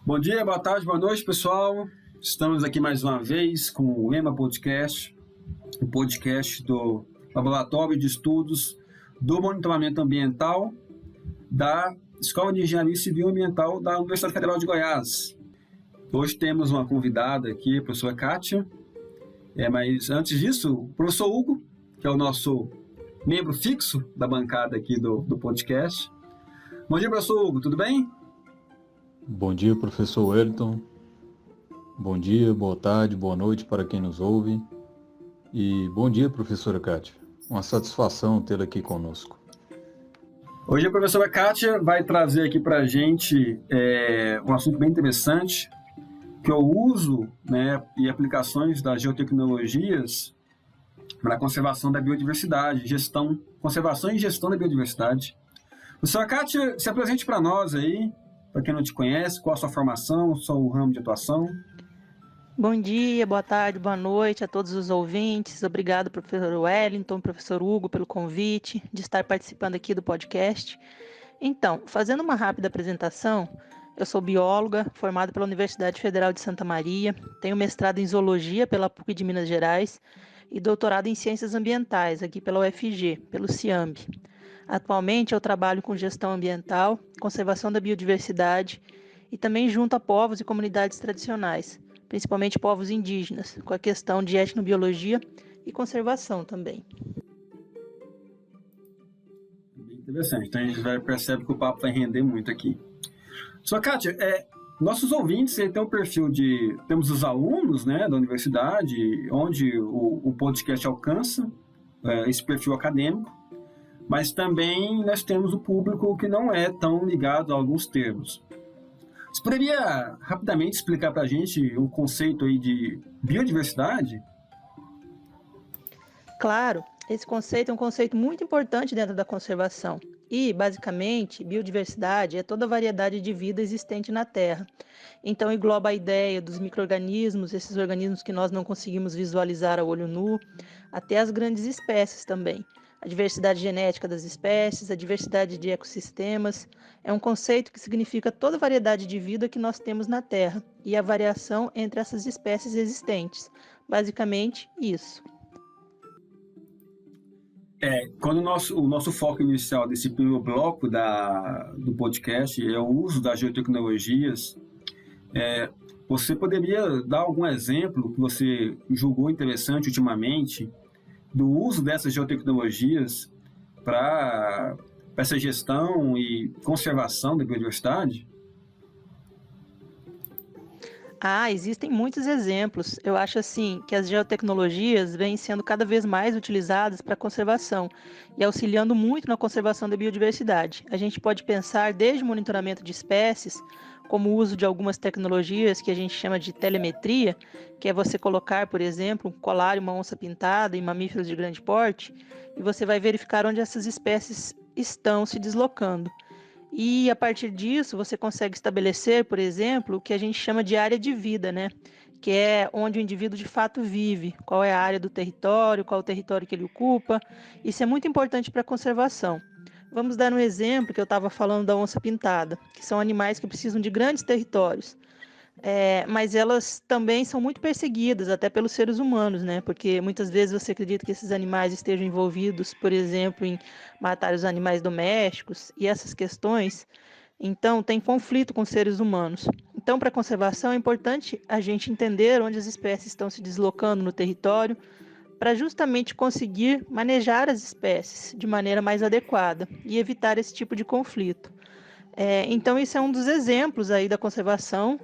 Bom dia, boa tarde, boa noite, pessoal. Estamos aqui mais uma vez com o EMA Podcast, o podcast do Laboratório de Estudos do Monitoramento Ambiental da Escola de Engenharia Civil Ambiental da Universidade Federal de Goiás. Hoje temos uma convidada aqui, a professora Kátia, mas antes disso, o professor Hugo, que é o nosso membro fixo da bancada aqui do podcast. Bom dia, professor Hugo, tudo bem? Bom dia, professor Wellington. Bom dia, boa tarde, boa noite para quem nos ouve. E bom dia, professora Kátia. Uma satisfação tê-la aqui conosco. Hoje a professora Kátia vai trazer aqui para a gente um assunto bem interessante, que é o uso, e aplicações das geotecnologias para a conservação da biodiversidade, conservação e gestão da biodiversidade. Professora Kátia, se apresente para nós aí, para quem não te conhece, qual a sua formação, o seu ramo de atuação. Bom dia, boa tarde, boa noite a todos os ouvintes. Obrigado, professor Wellington, professor Hugo, pelo convite de estar participando aqui do podcast. Então, fazendo uma rápida apresentação, eu sou bióloga, formada pela Universidade Federal de Santa Maria, tenho mestrado em Zoologia pela PUC de Minas Gerais e doutorado em Ciências Ambientais aqui pela UFG, pelo CIAMB. Atualmente eu trabalho com gestão ambiental, conservação da biodiversidade e também junto a povos e comunidades tradicionais, principalmente povos indígenas, com a questão de etnobiologia e conservação também. Bem interessante, então a gente percebe que o papo vai render muito aqui. Só, Kátia, nossos ouvintes têm um perfil temos os alunos da universidade, onde o podcast alcança esse perfil acadêmico, mas também nós temos o público que não é tão ligado a alguns termos. Você poderia rapidamente explicar para a gente o conceito aí de biodiversidade? Claro, esse conceito é um conceito muito importante dentro da conservação. E, basicamente, biodiversidade é toda a variedade de vida existente na Terra. Então, engloba a ideia dos micro-organismos, esses organismos que nós não conseguimos visualizar a olho nu, até as grandes espécies também. A diversidade genética das espécies, a diversidade de ecossistemas, é um conceito que significa toda a variedade de vida que nós temos na Terra e a variação entre essas espécies existentes. Basicamente, isso. Quando o nosso foco inicial desse primeiro bloco do podcast é o uso das geotecnologias, você poderia dar algum exemplo que você julgou interessante ultimamente do uso dessas geotecnologias para essa gestão e conservação da biodiversidade? Existem muitos exemplos. Eu acho assim que as geotecnologias vêm sendo cada vez mais utilizadas para a conservação e auxiliando muito na conservação da biodiversidade. A gente pode pensar desde o monitoramento de espécies, como o uso de algumas tecnologias que a gente chama de telemetria, que é você colocar, por exemplo, um colar e uma onça-pintada em mamíferos de grande porte, e você vai verificar onde essas espécies estão se deslocando. E a partir disso, você consegue estabelecer, por exemplo, o que a gente chama de área de vida, que é onde o indivíduo de fato vive, qual é a área do território, qual é o território que ele ocupa. Isso é muito importante para a conservação. Vamos dar um exemplo que eu estava falando da onça-pintada, que são animais que precisam de grandes territórios. Mas elas também são muito perseguidas, até pelos seres humanos, porque muitas vezes você acredita que esses animais estejam envolvidos, por exemplo, em matar os animais domésticos e essas questões. Então, tem conflito com os seres humanos. Então, para a conservação, é importante a gente entender onde as espécies estão se deslocando no território, para justamente conseguir manejar as espécies de maneira mais adequada e evitar esse tipo de conflito. Então, isso é um dos exemplos aí da conservação,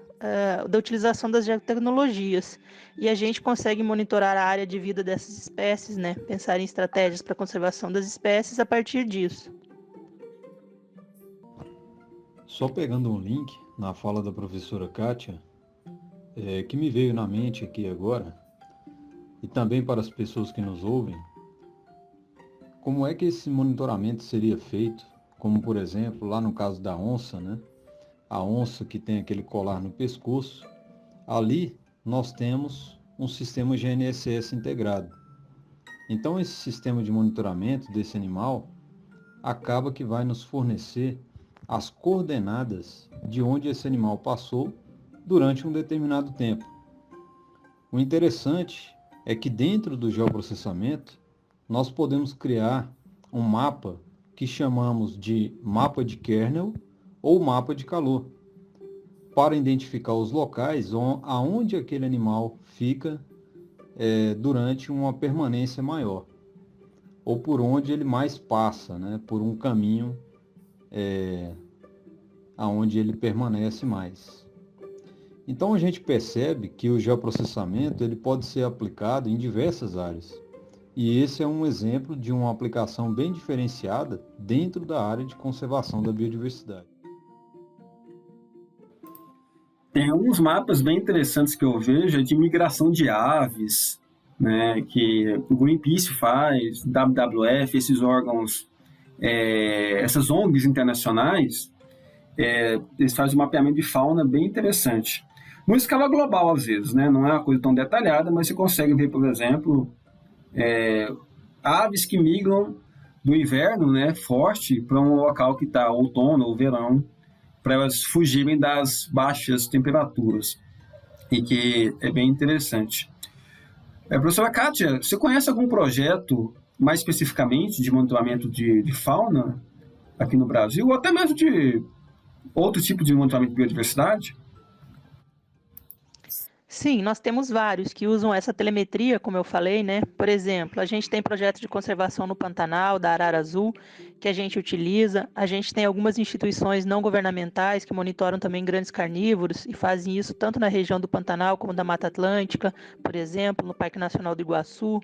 da utilização das tecnologias. E a gente consegue monitorar a área de vida dessas espécies, pensar em estratégias para a conservação das espécies a partir disso. Só pegando um link na fala da professora Kátia, que me veio na mente aqui agora, e também para as pessoas que nos ouvem, como é que esse monitoramento seria feito? Como, por exemplo, lá no caso da onça, a onça que tem aquele colar no pescoço, ali nós temos um sistema GNSS integrado. Então, esse sistema de monitoramento desse animal acaba que vai nos fornecer as coordenadas de onde esse animal passou durante um determinado tempo. O interessante é que dentro do geoprocessamento, nós podemos criar um mapa que chamamos de mapa de kernel ou mapa de calor, para identificar os locais aonde aquele animal fica durante uma permanência maior, ou por onde ele mais passa, né, por um caminho aonde ele permanece mais. Então a gente percebe que o geoprocessamento ele pode ser aplicado em diversas áreas. E esse é um exemplo de uma aplicação bem diferenciada dentro da área de conservação da biodiversidade. Tem alguns mapas bem interessantes que eu vejo de migração de aves, né, que o Greenpeace faz, WWF, esses órgãos, essas ONGs internacionais, eles fazem um mapeamento de fauna bem interessante. Numa escala global, às vezes, né? Não é uma coisa tão detalhada, mas você consegue ver, por exemplo, aves que migram do inverno, né, forte para um local que está outono ou verão, para elas fugirem das baixas temperaturas, e que é bem interessante. Professora Kátia, você conhece algum projeto, mais especificamente, de monitoramento de fauna aqui no Brasil, ou até mesmo de outro tipo de monitoramento de biodiversidade? Sim, nós temos vários que usam essa telemetria, como eu falei, né? Por exemplo, a gente tem projetos de conservação no Pantanal, da Arara Azul, que a gente utiliza. A gente tem algumas instituições não governamentais que monitoram também grandes carnívoros e fazem isso tanto na região do Pantanal como da Mata Atlântica, por exemplo, no Parque Nacional do Iguaçu.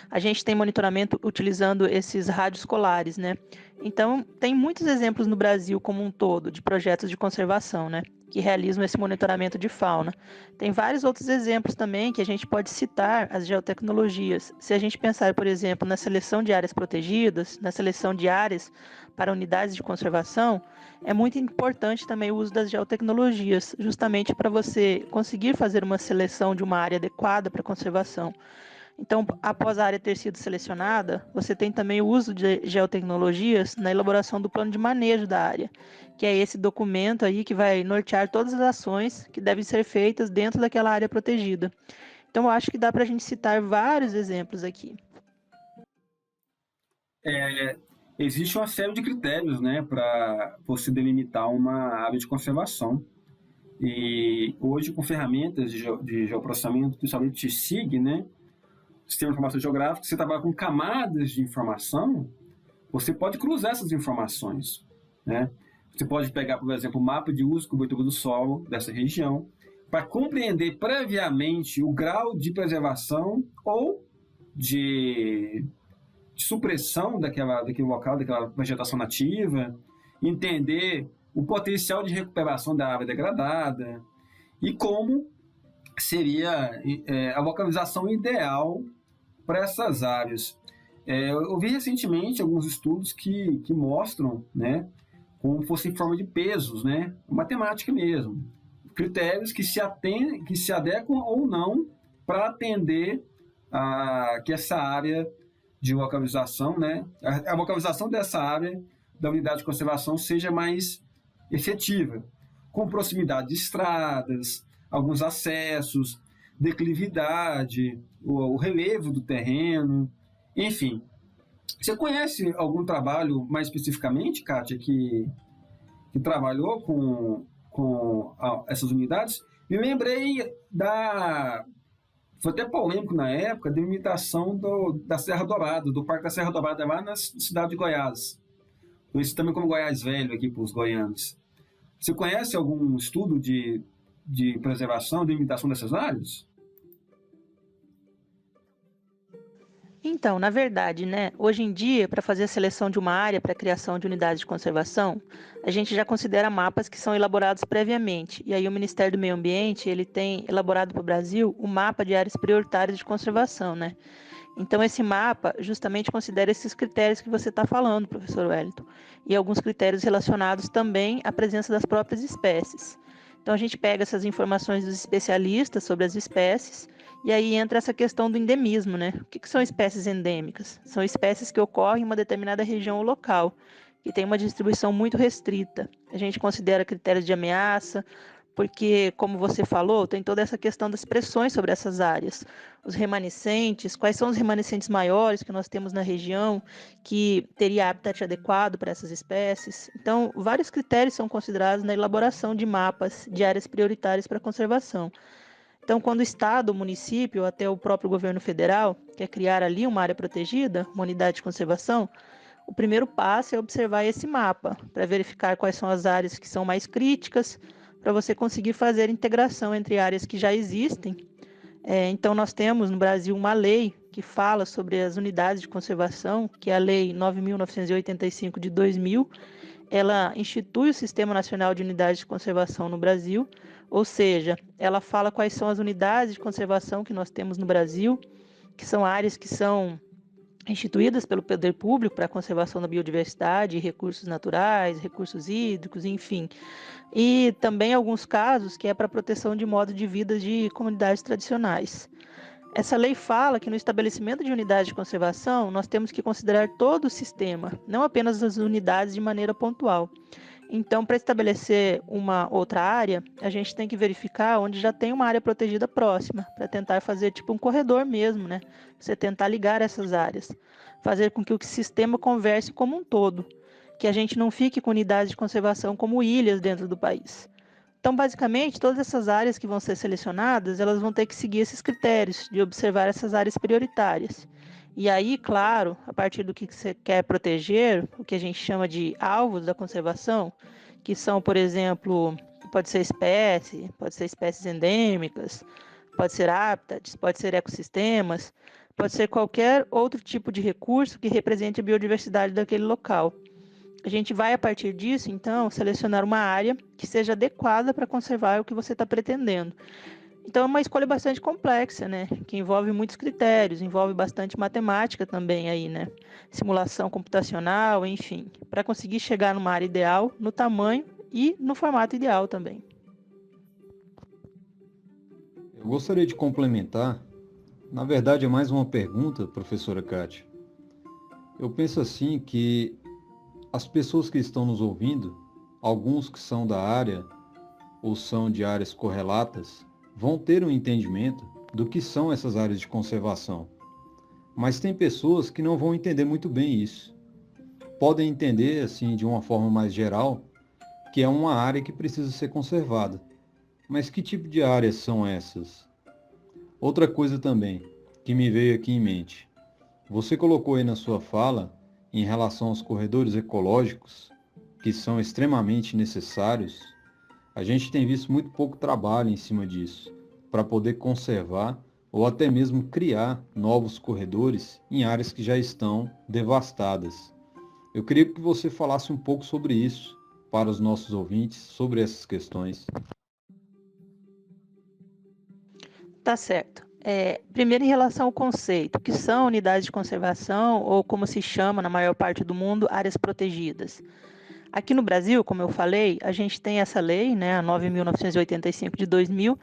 A gente tem monitoramento utilizando esses rádios escolares, né? Então, tem muitos exemplos no Brasil como um todo de projetos de conservação, né? Que realizam esse monitoramento de fauna. Tem vários outros exemplos também que a gente pode citar as geotecnologias. Se a gente pensar, por exemplo, na seleção de áreas protegidas, na seleção de áreas para unidades de conservação, é muito importante também o uso das geotecnologias, justamente para você conseguir fazer uma seleção de uma área adequada para conservação. Então, após a área ter sido selecionada, você tem também o uso de geotecnologias na elaboração do plano de manejo da área, que é esse documento aí que vai nortear todas as ações que devem ser feitas dentro daquela área protegida. Então, eu acho que dá para a gente citar vários exemplos aqui. Existe uma série de critérios, né, para você delimitar uma área de conservação. E hoje, com ferramentas de geoprocessamento, principalmente SIG, né, Sistema de Informação Geográfica, você trabalha com camadas de informação, você pode cruzar essas informações, né? Você pode pegar, por exemplo, o mapa de uso e cobertura do solo dessa região, para compreender previamente o grau de preservação ou de supressão daquele local, daquela vegetação nativa, entender o potencial de recuperação da área degradada e como seria a localização ideal para essas áreas. Eu vi recentemente alguns estudos que mostram, né, como fosse em forma de pesos, né, matemática mesmo, critérios que se adequam ou não para atender que essa área de localização, né, a localização dessa área da unidade de conservação seja mais efetiva, com proximidade de estradas, alguns acessos, declividade, o relevo do terreno, enfim. Você conhece algum trabalho mais especificamente, Kátia, que trabalhou com essas unidades? Me lembrei foi até polêmico na época, da imitação da Serra Dourada, do Parque da Serra Dourada, lá na cidade de Goiás. Conhecido também como Goiás Velho aqui para os goianos. Você conhece algum estudo de preservação, de imitação dessas áreas? Então, na verdade, né, hoje em dia, para fazer a seleção de uma área para a criação de unidades de conservação, a gente já considera mapas que são elaborados previamente. E aí o Ministério do Meio Ambiente, ele tem elaborado para o Brasil o mapa de áreas prioritárias de conservação, né? Então, esse mapa justamente considera esses critérios que você está falando, professor Wellington, e alguns critérios relacionados também à presença das próprias espécies. Então, a gente pega essas informações dos especialistas sobre as espécies, e aí entra essa questão do endemismo, né? O que são espécies endêmicas? São espécies que ocorrem em uma determinada região ou local, que tem uma distribuição muito restrita. A gente considera critérios de ameaça, porque, como você falou, tem toda essa questão das pressões sobre essas áreas. Os remanescentes, quais são os remanescentes maiores que nós temos na região, que teria habitat adequado para essas espécies. Então, vários critérios são considerados na elaboração de mapas de áreas prioritárias para conservação. Então, quando o Estado, o município, ou até o próprio governo federal quer criar ali uma área protegida, uma unidade de conservação, o primeiro passo é observar esse mapa, para verificar quais são as áreas que são mais críticas, para você conseguir fazer integração entre áreas que já existem. Então, nós temos no Brasil uma lei que fala sobre as unidades de conservação, que é a Lei 9.985 de 2000. Ela institui o Sistema Nacional de Unidades de Conservação no Brasil, ou seja, ela fala quais são as unidades de conservação que nós temos no Brasil, que são áreas que são instituídas pelo poder público para a conservação da biodiversidade, recursos naturais, recursos hídricos, enfim. E também alguns casos que é para a proteção de modo de vida de comunidades tradicionais. Essa lei fala que no estabelecimento de unidades de conservação, nós temos que considerar todo o sistema, não apenas as unidades de maneira pontual. Então, para estabelecer uma outra área, a gente tem que verificar onde já tem uma área protegida próxima, para tentar fazer tipo um corredor mesmo, né? Você tentar ligar essas áreas, fazer com que o sistema converse como um todo, que a gente não fique com unidades de conservação como ilhas dentro do país. Então, basicamente, todas essas áreas que vão ser selecionadas, elas vão ter que seguir esses critérios de observar essas áreas prioritárias. E aí, claro, a partir do que você quer proteger, o que a gente chama de alvos da conservação, que são, por exemplo, pode ser espécies endêmicas, pode ser habitats, pode ser ecossistemas, pode ser qualquer outro tipo de recurso que represente a biodiversidade daquele local. A gente vai, a partir disso, então, selecionar uma área que seja adequada para conservar o que você está pretendendo. Então, é uma escolha bastante complexa, né? Que envolve muitos critérios, envolve bastante matemática também aí, né? Simulação computacional, enfim, para conseguir chegar numa área ideal, no tamanho e no formato ideal também. Eu gostaria de complementar. Na verdade, é mais uma pergunta, professora Kátia. Eu penso assim que as pessoas que estão nos ouvindo, alguns que são da área ou são de áreas correlatas, vão ter um entendimento do que são essas áreas de conservação. Mas tem pessoas que não vão entender muito bem isso. Podem entender, assim, de uma forma mais geral, que é uma área que precisa ser conservada. Mas que tipo de áreas são essas? Outra coisa também, que me veio aqui em mente. Você colocou aí na sua fala, em relação aos corredores ecológicos, que são extremamente necessários. A gente tem visto muito pouco trabalho em cima disso, para poder conservar ou até mesmo criar novos corredores em áreas que já estão devastadas. Eu queria que você falasse um pouco sobre isso para os nossos ouvintes, sobre essas questões. Tá certo. Primeiro, em relação ao conceito, que são unidades de conservação, ou como se chama na maior parte do mundo, áreas protegidas. Aqui no Brasil, como eu falei, a gente tem essa lei, né, a 9.985 de 2000,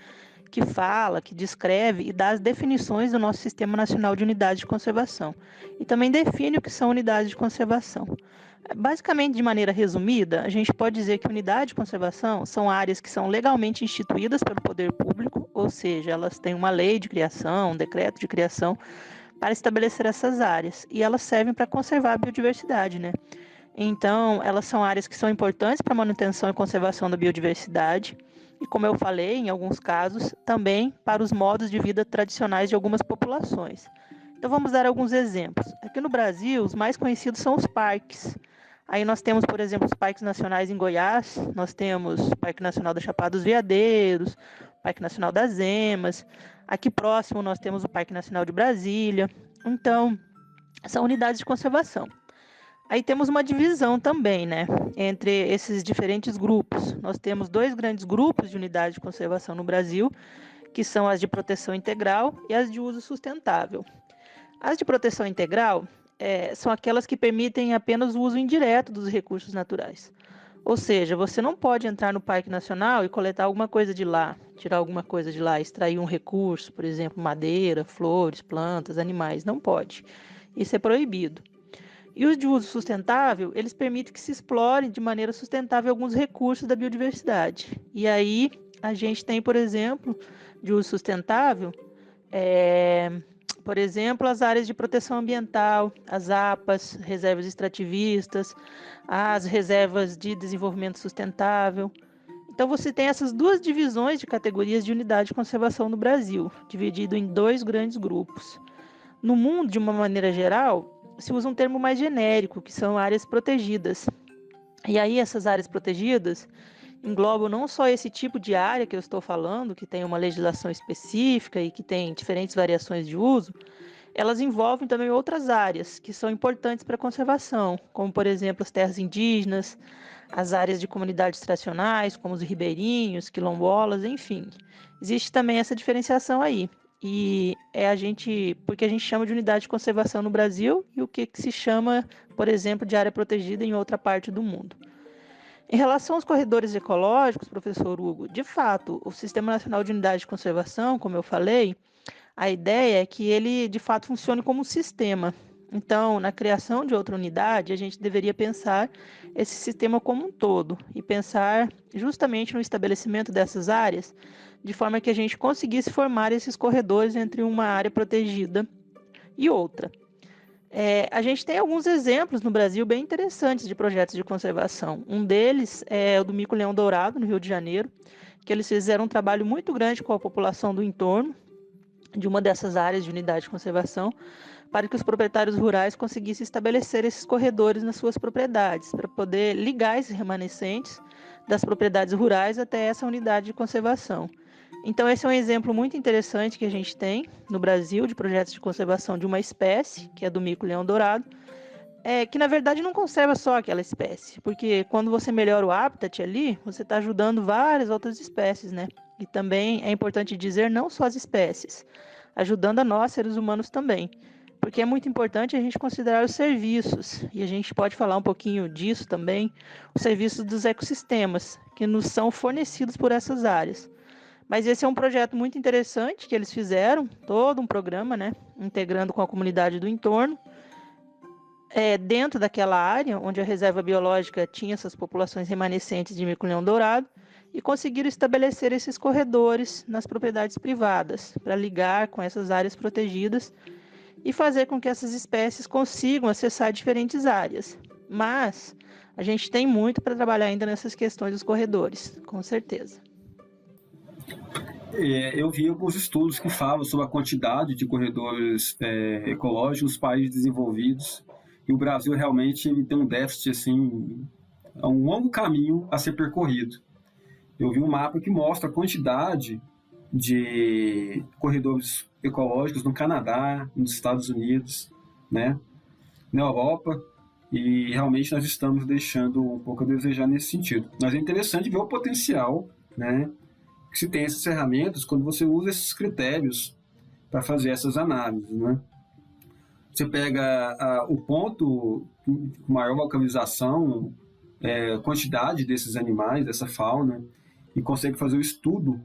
que fala, que descreve e dá as definições do nosso Sistema Nacional de Unidades de Conservação. E também define o que são unidades de conservação. Basicamente, de maneira resumida, a gente pode dizer que unidade de conservação são áreas que são legalmente instituídas pelo poder público, ou seja, elas têm uma lei de criação, um decreto de criação para estabelecer essas áreas. E elas servem para conservar a biodiversidade, né? Então, elas são áreas que são importantes para a manutenção e conservação da biodiversidade e, como eu falei, em alguns casos, também para os modos de vida tradicionais de algumas populações. Então, vamos dar alguns exemplos. Aqui no Brasil, os mais conhecidos são os parques. Aí nós temos, por exemplo, os parques nacionais em Goiás, nós temos o Parque Nacional da Chapada dos Veadeiros, o Parque Nacional das Emas. Aqui próximo nós temos o Parque Nacional de Brasília. Então, são unidades de conservação. Aí temos uma divisão também, né, entre esses diferentes grupos. Nós temos dois grandes grupos de unidades de conservação no Brasil, que são as de proteção integral e as de uso sustentável. As de proteção integral são aquelas que permitem apenas o uso indireto dos recursos naturais. Ou seja, você não pode entrar no Parque Nacional e coletar alguma coisa de lá, tirar alguma coisa de lá, extrair um recurso, por exemplo, madeira, flores, plantas, animais. Não pode. Isso é proibido. E os de uso sustentável, eles permitem que se explore de maneira sustentável alguns recursos da biodiversidade. E aí, a gente tem, por exemplo, de uso sustentável, por exemplo, as áreas de proteção ambiental, as APAs, reservas extrativistas, as reservas de desenvolvimento sustentável. Então, você tem essas duas divisões de categorias de unidade de conservação no Brasil, dividido em dois grandes grupos. No mundo, de uma maneira geral, se usa um termo mais genérico, que são áreas protegidas. E aí, essas áreas protegidas englobam não só esse tipo de área que eu estou falando, que tem uma legislação específica e que tem diferentes variações de uso, elas envolvem também outras áreas que são importantes para a conservação, como, por exemplo, as terras indígenas, as áreas de comunidades tradicionais, como os ribeirinhos, quilombolas, enfim. Existe também essa diferenciação aí. E porque a gente chama de unidade de conservação no Brasil e o que se chama, por exemplo, de área protegida em outra parte do mundo. Em relação aos corredores ecológicos, professor Hugo, de fato, o Sistema Nacional de Unidade de Conservação, como eu falei, a ideia é que ele, de fato, funcione como um sistema. Então, na criação de outra unidade, a gente deveria pensar esse sistema como um todo e pensar justamente no estabelecimento dessas áreas, de forma que a gente conseguisse formar esses corredores entre uma área protegida e outra. A gente tem alguns exemplos no Brasil bem interessantes de projetos de conservação. Um deles é o do Mico-Leão Dourado, no Rio de Janeiro, que eles fizeram um trabalho muito grande com a população do entorno de uma dessas áreas de unidade de conservação, para que os proprietários rurais conseguissem estabelecer esses corredores nas suas propriedades, para poder ligar esses remanescentes das propriedades rurais até essa unidade de conservação. Então, esse é um exemplo muito interessante que a gente tem no Brasil de projetos de conservação de uma espécie, que é do mico-leão dourado, que na verdade não conserva só aquela espécie, porque quando você melhora o habitat ali, você está ajudando várias outras espécies, né? E também é importante dizer não só as espécies, ajudando a nós, seres humanos também, porque é muito importante a gente considerar os serviços, e a gente pode falar um pouquinho disso também, os serviços dos ecossistemas, que nos são fornecidos por essas áreas. Mas esse é um projeto muito interessante que eles fizeram, todo um programa, né, integrando com a comunidade do entorno, dentro daquela área onde a reserva biológica tinha essas populações remanescentes de mico-leão dourado, e conseguiram estabelecer esses corredores nas propriedades privadas, para ligar com essas áreas protegidas e fazer com que essas espécies consigam acessar diferentes áreas. Mas a gente tem muito para trabalhar ainda nessas questões dos corredores, com certeza. Eu vi alguns estudos que falam sobre a quantidade de corredores ecológicos nos países desenvolvidos, e o Brasil realmente ele tem um déficit, assim, é um longo caminho a ser percorrido. Eu vi um mapa que mostra a quantidade de corredores ecológicos no Canadá, nos Estados Unidos, né, na Europa, e realmente nós estamos deixando um pouco a desejar nesse sentido. Mas é interessante ver o potencial, né, que se tem essas ferramentas quando você usa esses critérios para fazer essas análises, né? Você pega o ponto com maior localização, quantidade desses animais, dessa fauna, e consegue fazer o estudo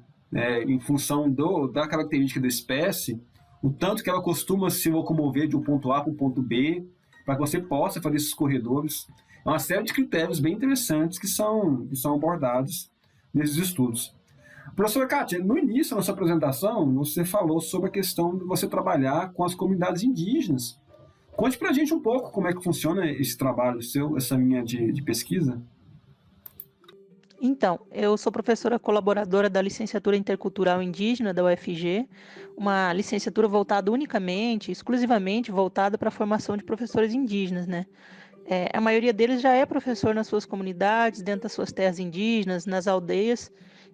em função da característica da espécie, o tanto que ela costuma se locomover de um ponto A para o ponto B, para que você possa fazer esses corredores. É uma série de critérios bem interessantes que são abordados nesses estudos. Professora Kátia, no início da nossa apresentação, você falou sobre a questão de você trabalhar com as comunidades indígenas. Conte para a gente um pouco como é que funciona esse trabalho seu, essa linha de pesquisa. Então, eu sou professora colaboradora da Licenciatura Intercultural Indígena da UFG, uma licenciatura voltada unicamente, exclusivamente voltada para a formação de professores indígenas, né? A maioria deles já é professor nas suas comunidades, dentro das suas terras indígenas, nas aldeias,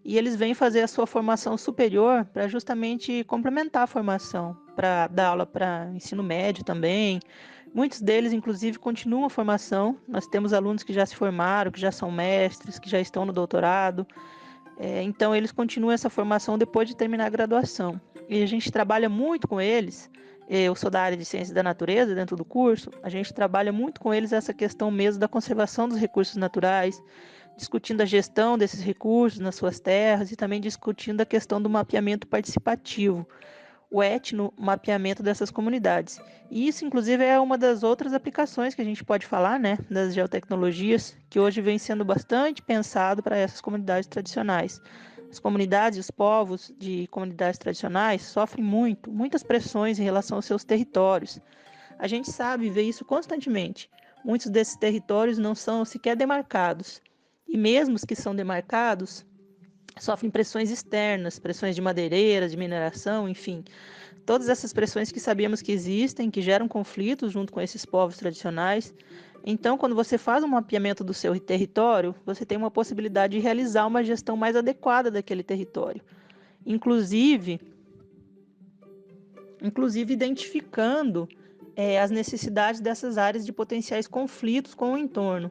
e eles vêm fazer a sua formação superior para justamente complementar a formação, para dar aula para ensino médio também. Muitos deles, inclusive, continuam a formação. Nós temos alunos que já se formaram, que já são mestres, que já estão no doutorado. Então, eles continuam essa formação depois de terminar a graduação. E a gente trabalha muito com eles. Eu sou da área de Ciências da Natureza, dentro do curso. A gente trabalha muito com eles essa questão mesmo da conservação dos recursos naturais, discutindo a gestão desses recursos nas suas terras e também discutindo a questão do mapeamento participativo, o etnomapeamento dessas comunidades. E isso, inclusive, é uma das outras aplicações que a gente pode falar, né, das geotecnologias, que hoje vem sendo bastante pensado para essas comunidades tradicionais. As comunidades e os povos de comunidades tradicionais sofrem muitas pressões em relação aos seus territórios. A gente sabe ver isso constantemente. Muitos desses territórios não são sequer demarcados. E mesmo os que são demarcados, sofrem pressões externas, pressões de madeireiras, de mineração, enfim. Todas essas pressões que sabemos que existem, que geram conflitos junto com esses povos tradicionais. Então, quando você faz um mapeamento do seu território, você tem uma possibilidade de realizar uma gestão mais adequada daquele território. Inclusive identificando as necessidades dessas áreas de potenciais conflitos com o entorno.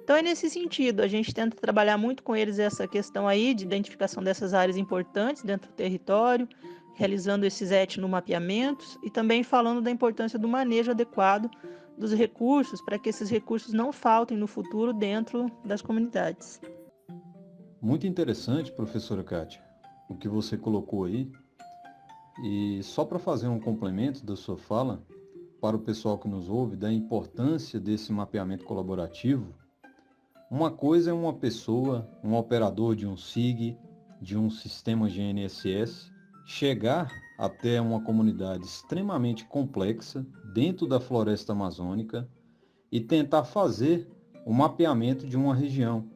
Então, é nesse sentido, a gente tenta trabalhar muito com eles essa questão aí de identificação dessas áreas importantes dentro do território, realizando esses etnomapeamentos e também falando da importância do manejo adequado dos recursos, para que esses recursos não faltem no futuro dentro das comunidades. Muito interessante, professora Kátia, o que você colocou aí. E só para fazer um complemento da sua fala, para o pessoal que nos ouve, da importância desse mapeamento colaborativo, uma coisa é uma pessoa, um operador de um SIG, de um sistema GNSS, chegar até uma comunidade extremamente complexa dentro da floresta amazônica e tentar fazer o mapeamento de uma região.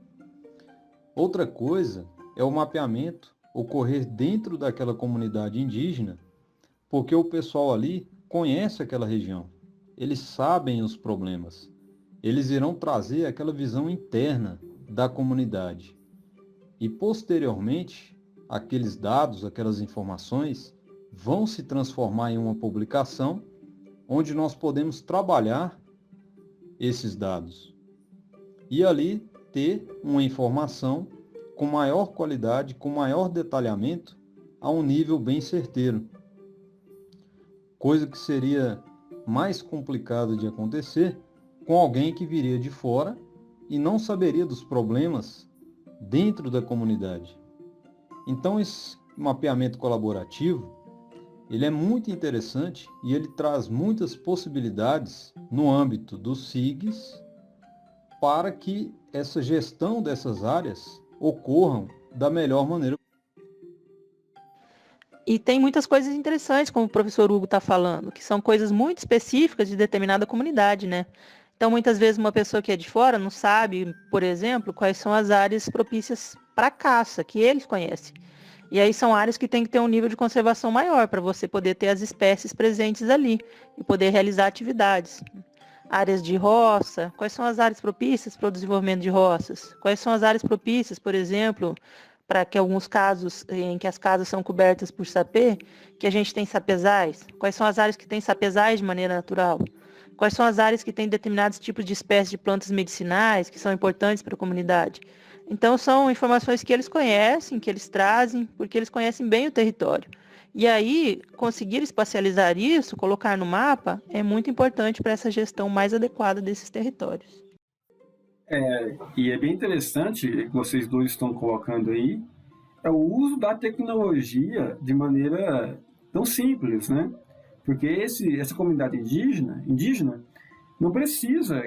Outra coisa é o mapeamento ocorrer dentro daquela comunidade indígena, porque o pessoal ali conhece aquela região, eles sabem os problemas, eles irão trazer aquela visão interna da comunidade e posteriormente aqueles dados, aquelas informações vão se transformar em uma publicação onde nós podemos trabalhar esses dados e ali ter uma informação com maior qualidade, com maior detalhamento, a um nível bem certeiro. Coisa que seria mais complicado de acontecer com alguém que viria de fora e não saberia dos problemas dentro da comunidade. Então, esse mapeamento colaborativo, ele é muito interessante e ele traz muitas possibilidades no âmbito dos SIGs para que essa gestão dessas áreas ocorram da melhor maneira. E tem muitas coisas interessantes, como o professor Hugo está falando, que são coisas muito específicas de determinada comunidade, né? Então, muitas vezes, uma pessoa que é de fora não sabe, por exemplo, quais são as áreas propícias para caça, que eles conhecem. E aí são áreas que tem que ter um nível de conservação maior, para você poder ter as espécies presentes ali e poder realizar atividades. Áreas de roça, quais são as áreas propícias para o desenvolvimento de roças? Quais são as áreas propícias, por exemplo, para que alguns casos em que as casas são cobertas por sapê, que a gente tem sapezais? Quais são as áreas que têm sapezais de maneira natural? Quais são as áreas que têm determinados tipos de espécies de plantas medicinais que são importantes para a comunidade? Então, são informações que eles conhecem, que eles trazem, porque eles conhecem bem o território. E aí, conseguir espacializar isso, colocar no mapa, é muito importante para essa gestão mais adequada desses territórios. E é bem interessante que vocês dois estão colocando aí, é o uso da tecnologia de maneira tão simples, né? Porque essa comunidade indígena não precisa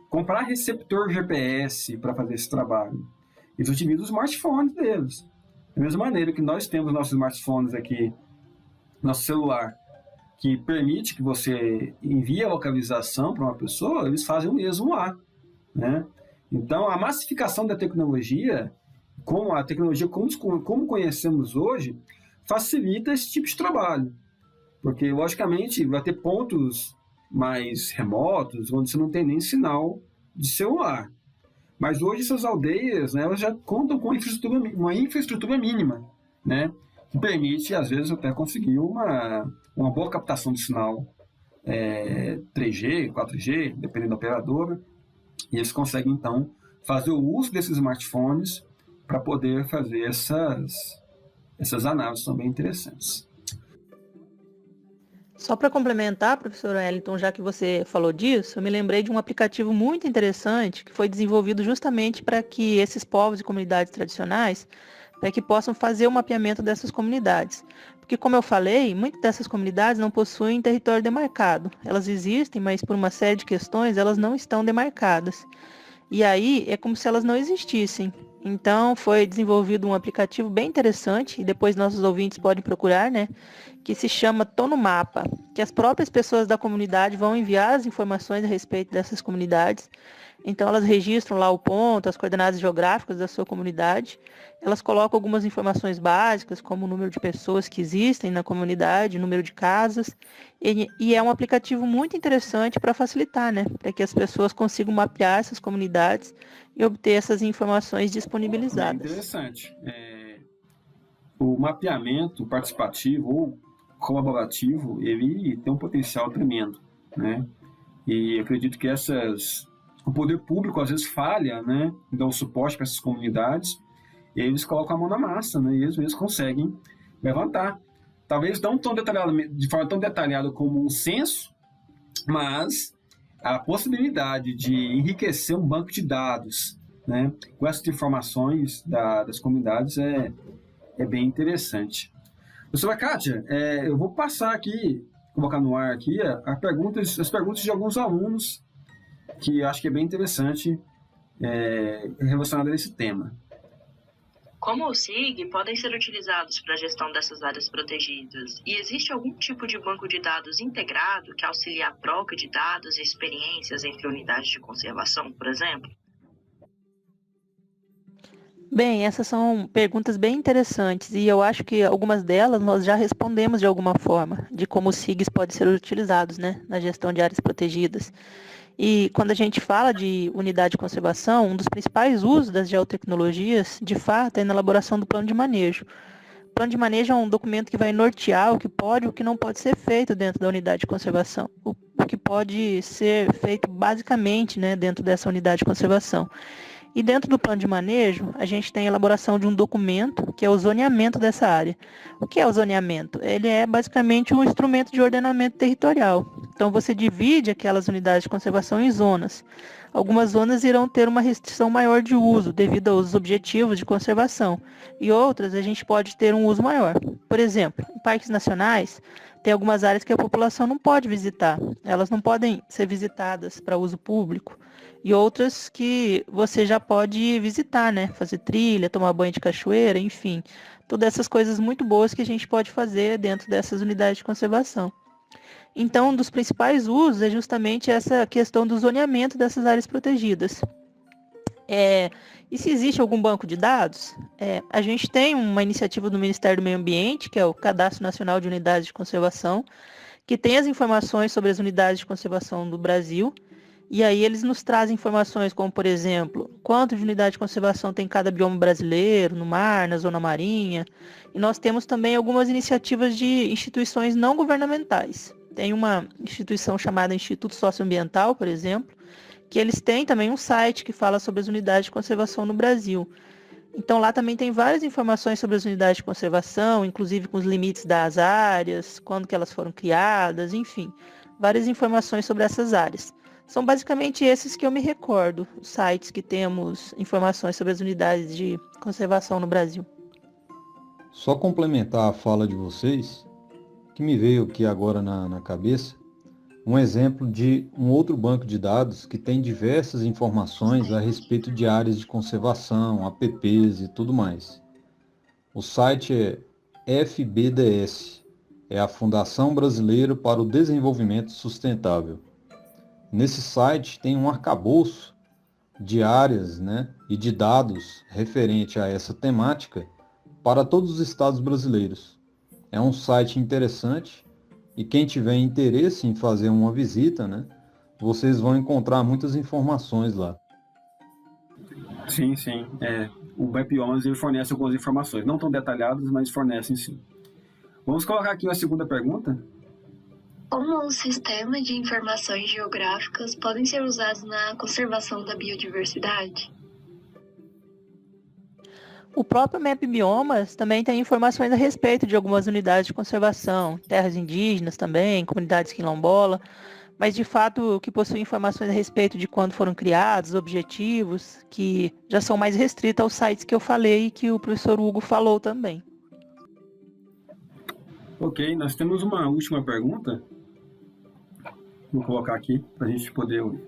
comprar receptor GPS para fazer esse trabalho. Eles utilizam os smartphones deles. Da mesma maneira que nós temos nossos smartphones aqui, nosso celular, que permite que você envie a localização para uma pessoa, eles fazem o mesmo lá, né? Então, a massificação da tecnologia, com a tecnologia como conhecemos hoje, facilita esse tipo de trabalho. Porque, logicamente, vai ter pontos mais remotos, onde você não tem nem sinal de celular. Mas hoje essas aldeias, né, elas já contam com uma infraestrutura mínima, né, que permite, às vezes, até conseguir uma boa captação de sinal 3G, 4G, dependendo da operadora. E eles conseguem, então, fazer o uso desses smartphones para poder fazer essas análises também interessantes. Só para complementar, professor Wellington, já que você falou disso, eu me lembrei de um aplicativo muito interessante que foi desenvolvido justamente para que esses povos e comunidades tradicionais, para que possam fazer o mapeamento dessas comunidades. Porque, como eu falei, muitas dessas comunidades não possuem território demarcado. Elas existem, mas por uma série de questões elas não estão demarcadas. E aí é como se elas não existissem. Então, foi desenvolvido um aplicativo bem interessante, e depois nossos ouvintes podem procurar, né? Que se chama Tô no Mapa, que as próprias pessoas da comunidade vão enviar as informações a respeito dessas comunidades. Então, elas registram lá o ponto, as coordenadas geográficas da sua comunidade. Elas colocam algumas informações básicas, como o número de pessoas que existem na comunidade, o número de casas. E é um aplicativo muito interessante para facilitar, né? Para que as pessoas consigam mapear essas comunidades e obter essas informações Bem disponibilizadas. interessante. O mapeamento participativo ou colaborativo, ele tem um potencial tremendo, né? E eu acredito que o poder público às vezes falha, né? Dá o suporte para essas comunidades, e eles colocam a mão na massa, né? E eles conseguem levantar. Talvez não tão detalhadamente, de forma tão detalhada como um censo, mas a possibilidade de enriquecer um banco de dados, né, com essas informações das comunidades é bem interessante. Professora Kátia, eu vou passar aqui, colocar no ar aqui as perguntas de alguns alunos que eu acho que é bem interessante relacionado a esse tema. Como o SIG podem ser utilizados para a gestão dessas áreas protegidas? E existe algum tipo de banco de dados integrado que auxilie a troca de dados e experiências entre unidades de conservação, por exemplo? Bem, essas são perguntas bem interessantes e eu acho que algumas delas nós já respondemos de alguma forma, de como os SIGs podem ser utilizados, né, na gestão de áreas protegidas. E quando a gente fala de unidade de conservação, um dos principais usos das geotecnologias, de fato, é na elaboração do plano de manejo. O plano de manejo é um documento que vai nortear o que pode e o que não pode ser feito dentro da unidade de conservação. O que pode ser feito basicamente, né, dentro dessa unidade de conservação. E dentro do plano de manejo, a gente tem a elaboração de um documento, que é o zoneamento dessa área. O que é o zoneamento? Ele é basicamente um instrumento de ordenamento territorial. Então, você divide aquelas unidades de conservação em zonas. Algumas zonas irão ter uma restrição maior de uso, devido aos objetivos de conservação, e outras a gente pode ter um uso maior. Por exemplo, em parques nacionais, tem algumas áreas que a população não pode visitar. Elas não podem ser visitadas para uso público. E outras que você já pode visitar, né? Fazer trilha, tomar banho de cachoeira, enfim. Todas essas coisas muito boas que a gente pode fazer dentro dessas unidades de conservação. Então, um dos principais usos é justamente essa questão do zoneamento dessas áreas protegidas. E se existe algum banco de dados, a gente tem uma iniciativa do Ministério do Meio Ambiente, que é o Cadastro Nacional de Unidades de Conservação, que tem as informações sobre as unidades de conservação do Brasil. E aí eles nos trazem informações como, por exemplo, quanto de unidade de conservação tem cada bioma brasileiro, no mar, na zona marinha. E nós temos também algumas iniciativas de instituições não governamentais. Tem uma instituição chamada Instituto Socioambiental, por exemplo, que eles têm também um site que fala sobre as unidades de conservação no Brasil. Então lá também tem várias informações sobre as unidades de conservação, inclusive com os limites das áreas, quando que elas foram criadas, enfim, várias informações sobre essas áreas. São basicamente esses que eu me recordo, os sites que temos informações sobre as unidades de conservação no Brasil. Só complementar a fala de vocês, que me veio aqui agora na cabeça, um exemplo de um outro banco de dados que tem diversas informações a respeito de áreas de conservação, apps e tudo mais. O site é FBDS, é a Fundação Brasileira para o Desenvolvimento Sustentável. Nesse site tem um arcabouço de áreas, né, e de dados referente a essa temática para todos os estados brasileiros. É um site interessante e quem tiver interesse em fazer uma visita, né, vocês vão encontrar muitas informações lá. Sim, sim. O Biomas ele fornece algumas informações, não tão detalhadas, mas fornecem sim. Vamos colocar aqui uma segunda pergunta. Como os sistemas de informações geográficas podem ser usados na conservação da biodiversidade? O próprio Map Biomas também tem informações a respeito de algumas unidades de conservação, terras indígenas também, comunidades quilombola, mas de fato que possui informações a respeito de quando foram criados, objetivos, que já são mais restritos aos sites que eu falei e que o professor Hugo falou também. Ok, nós temos uma última pergunta. Vou colocar aqui para a gente poder ouvir.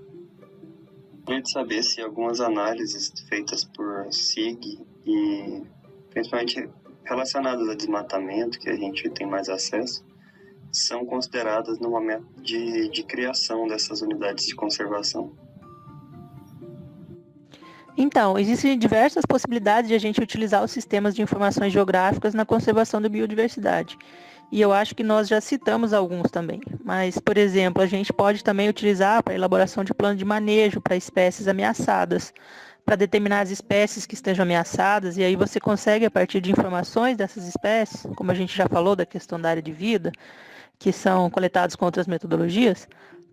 Gostaria de saber se algumas análises feitas por SIG e principalmente relacionadas a desmatamento, que a gente tem mais acesso, são consideradas no momento de criação dessas unidades de conservação. Então, existem diversas possibilidades de a gente utilizar os sistemas de informações geográficas na conservação da biodiversidade. E eu acho que nós já citamos alguns também. Mas, por exemplo, a gente pode também utilizar para a elaboração de plano de manejo para espécies ameaçadas, para determinar as espécies que estejam ameaçadas, e aí você consegue, a partir de informações dessas espécies, como a gente já falou da questão da área de vida, que são coletados com outras metodologias,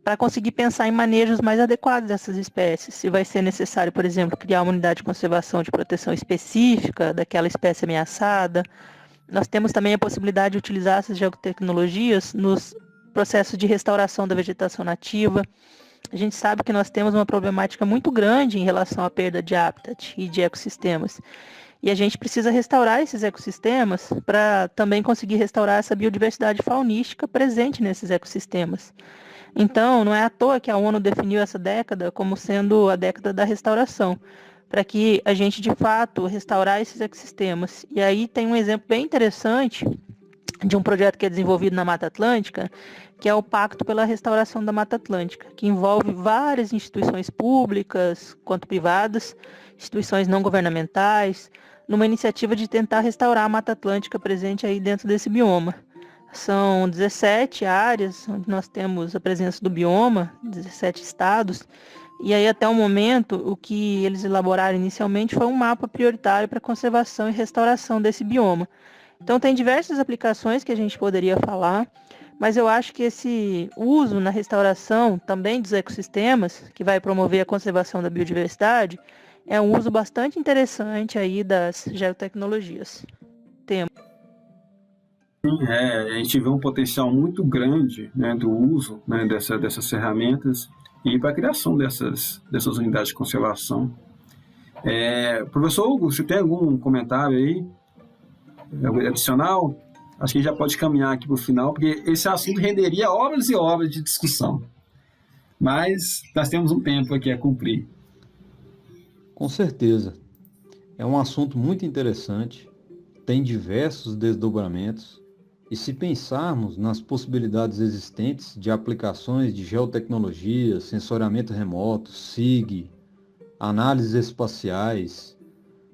para conseguir pensar em manejos mais adequados dessas espécies. Se vai ser necessário, por exemplo, criar uma unidade de conservação de proteção específica daquela espécie ameaçada. Nós temos também a possibilidade de utilizar essas geotecnologias nos processos de restauração da vegetação nativa. A gente sabe que nós temos uma problemática muito grande em relação à perda de habitat e de ecossistemas. E a gente precisa restaurar esses ecossistemas para também conseguir restaurar essa biodiversidade faunística presente nesses ecossistemas. Então, não é à toa que a ONU definiu essa década como sendo a década da restauração, para que a gente, de fato, restaurar esses ecossistemas. E aí tem um exemplo bem interessante de um projeto que é desenvolvido na Mata Atlântica, que é o Pacto pela Restauração da Mata Atlântica, que envolve várias instituições públicas quanto privadas, instituições não governamentais, numa iniciativa de tentar restaurar a Mata Atlântica presente aí dentro desse bioma. São 17 áreas onde nós temos a presença do bioma, 17 estados, e aí até o momento o que eles elaboraram inicialmente foi um mapa prioritário para conservação e restauração desse bioma. Então tem diversas aplicações que a gente poderia falar, mas eu acho que esse uso na restauração também dos ecossistemas, que vai promover a conservação da biodiversidade, é um uso bastante interessante aí das geotecnologias. A gente vê um potencial muito grande, né, do uso, né, dessas ferramentas e para a criação dessas unidades de conservação. Professor Hugo, você tem algum comentário aí adicional? Acho que já pode caminhar aqui para o final, porque esse assunto renderia horas e horas de discussão. Mas nós temos um tempo aqui a cumprir. Com certeza. É um assunto muito interessante, tem diversos desdobramentos, e se pensarmos nas possibilidades existentes de aplicações de geotecnologia, sensoriamento remoto, SIG, análises espaciais,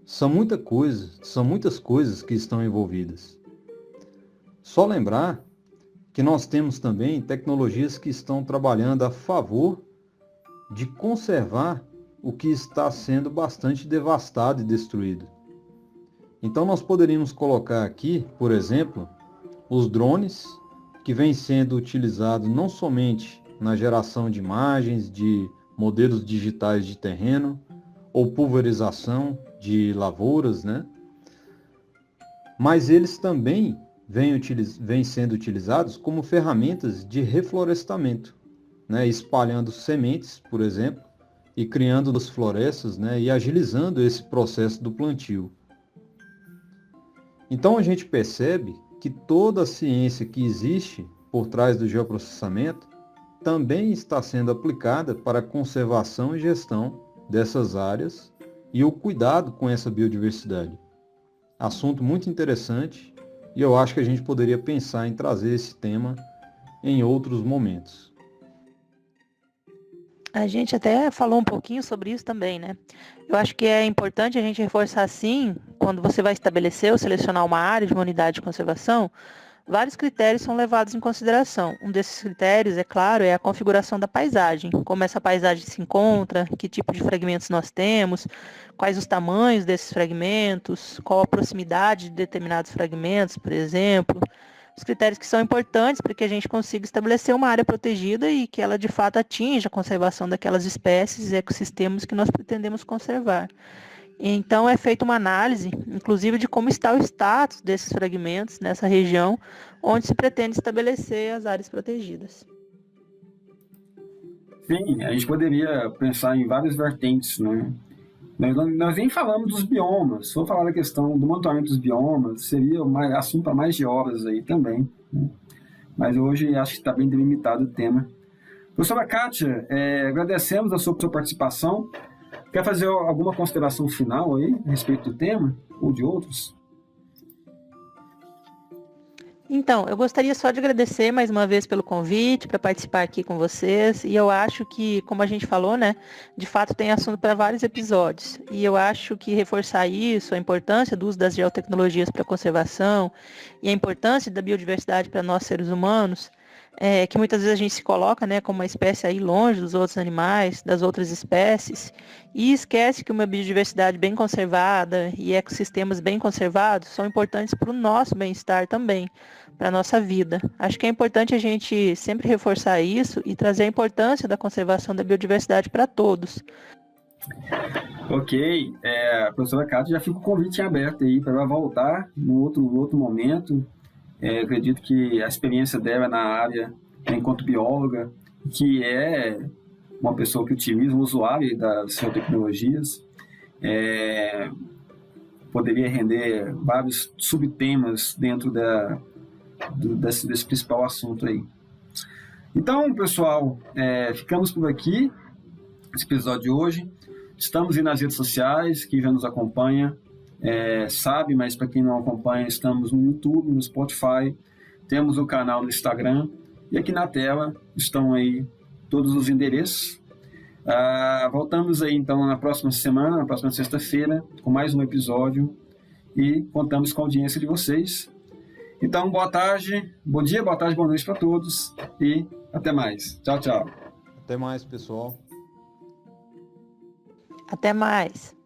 são muitas coisas que estão envolvidas. Só lembrar que nós temos também tecnologias que estão trabalhando a favor de conservar o que está sendo bastante devastado e destruído. Então nós poderíamos colocar aqui, por exemplo, os drones, que vêm sendo utilizados não somente na geração de imagens, de modelos digitais de terreno, ou pulverização de lavouras, né? Mas eles também vêm sendo utilizados como ferramentas de reflorestamento, né? Espalhando sementes, por exemplo, e criando as florestas, né? E agilizando esse processo do plantio. Então a gente percebe que toda a ciência que existe por trás do geoprocessamento também está sendo aplicada para a conservação e gestão dessas áreas e o cuidado com essa biodiversidade. Assunto muito interessante e eu acho que a gente poderia pensar em trazer esse tema em outros momentos. A gente até falou um pouquinho sobre isso também, né? Eu acho que é importante a gente reforçar, sim, quando você vai estabelecer ou selecionar uma área de uma unidade de conservação, vários critérios são levados em consideração. Um desses critérios, é claro, é a configuração da paisagem, como essa paisagem se encontra, que tipo de fragmentos nós temos, quais os tamanhos desses fragmentos, qual a proximidade de determinados fragmentos, por exemplo. Os critérios que são importantes para que a gente consiga estabelecer uma área protegida e que ela de fato atinja a conservação daquelas espécies e ecossistemas que nós pretendemos conservar. Então é feita uma análise, inclusive, de como está o status desses fragmentos nessa região onde se pretende estabelecer as áreas protegidas. Sim, a gente poderia pensar em várias vertentes, né? Nós nem falamos dos biomas. Se for falar da questão do monitoramento dos biomas, seria assunto para mais de horas aí também, né? Mas hoje acho que está bem delimitado o tema. Professora Kátia, agradecemos a sua participação. Quer fazer alguma consideração final aí a respeito do tema ou de outros? Então, eu gostaria só de agradecer mais uma vez pelo convite para participar aqui com vocês. E eu acho que, como a gente falou, né, de fato tem assunto para vários episódios. E eu acho que reforçar isso, a importância do uso das geotecnologias para a conservação e a importância da biodiversidade para nós seres humanos, que muitas vezes a gente se coloca, né, como uma espécie aí longe dos outros animais, das outras espécies, e esquece que uma biodiversidade bem conservada e ecossistemas bem conservados são importantes para o nosso bem-estar também, para a nossa vida. Acho que é importante a gente sempre reforçar isso e trazer a importância da conservação da biodiversidade para todos. Ok, a professora Kátia já fica o convite aberto aí para ela voltar no outro momento. Acredito que a experiência dela na área, enquanto bióloga, que é uma pessoa que utiliza, um usuário das geotecnologias, poderia render vários subtemas dentro desse principal assunto aí. Então, pessoal, ficamos por aqui, esse episódio de hoje. Estamos aí nas redes sociais, quem já nos acompanha sabe, mas para quem não acompanha, estamos no YouTube, no Spotify, temos o canal no Instagram, e aqui na tela estão aí todos os endereços. Voltamos aí então na próxima semana, na próxima sexta-feira, com mais um episódio, e contamos com a audiência de vocês. Então, boa tarde, bom dia, boa tarde, boa noite para todos, e até mais. Tchau, tchau. Até mais, pessoal. Até mais.